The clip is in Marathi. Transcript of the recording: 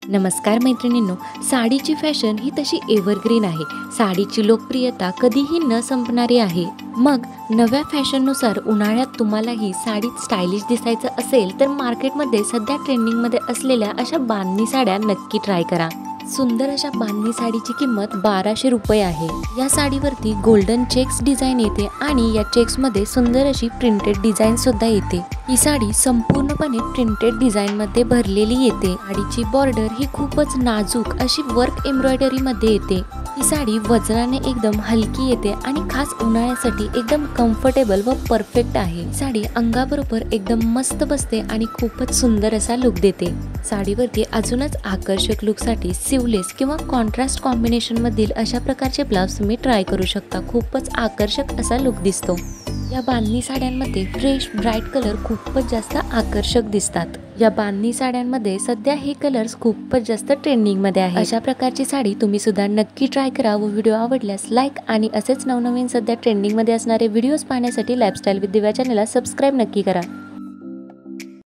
नमस्कार मैत्रिणींनो, साडीची फॅशन ही तशी एव्हरग्रीन आहे। साडीची लोकप्रियता कधीही न संपणारी आहे। मग नव्या फॅशननुसार उन्हाळ्यात तुम्हालाही साडीत स्टायलिश दिसायचं असेल तर मार्केटमध्ये सध्या ट्रेंडिंगमध्ये असलेल्या अशा बांधणी साड्या नक्की ट्राय करा। सुंदर अशा बांधणी साडीची किंमत 1200 रुपये आहे। या साडीवरती गोल्डन चेक्स डिझाईन येते आणि या चेक्समध्ये सुंदर अशी प्रिंटेड डिझाईन सुद्धा येते। ही साडी संपूर्णपणे प्रिंटेड डिझाईन मध्ये भरलेली येते। साडीची बॉर्डर ही खूपच नाजूक अशी वर्क एम्ब्रॉयडरी मध्ये येते। ही साडी वजनाने एकदम हलकी येते आणि खास उन्हाळ्यासाठी एकदम कम्फर्टेबल व परफेक्ट आहे। साडी अंगाबरोबर एकदम मस्त बसते आणि खूपच सुंदर असा लुक देते। साडीवरती अजूनच आकर्षक लुकसाठी सिवलेस किंवा कॉन्ट्रास्ट कॉम्बिनेशन मधील अशा प्रकारचे ब्लाउज तुम्ही ट्राय करू शकता। खूपच आकर्षक असा लुक दिसतो। या बांधणी साड्यांमध्ये फ्रेश ब्राईट कलर खूपच जास्त आकर्षक दिसतात। या बांधणी साड्यांमध्ये सध्या हे कलर्स खूपच जास्त ट्रेंडिंग मध्ये आहे। अशा प्रकारची साडी तुम्ही सुद्धा नक्की ट्राय करा व व्हिडिओ आवडल्यास लाईक आणि असेच नवनवीन सध्या ट्रेंडिंग मध्ये असणारे व्हिडिओज पाहण्यासाठी लाईफस्टाईल विथ दिव्या चॅनलला सबस्क्राईब नक्की करा।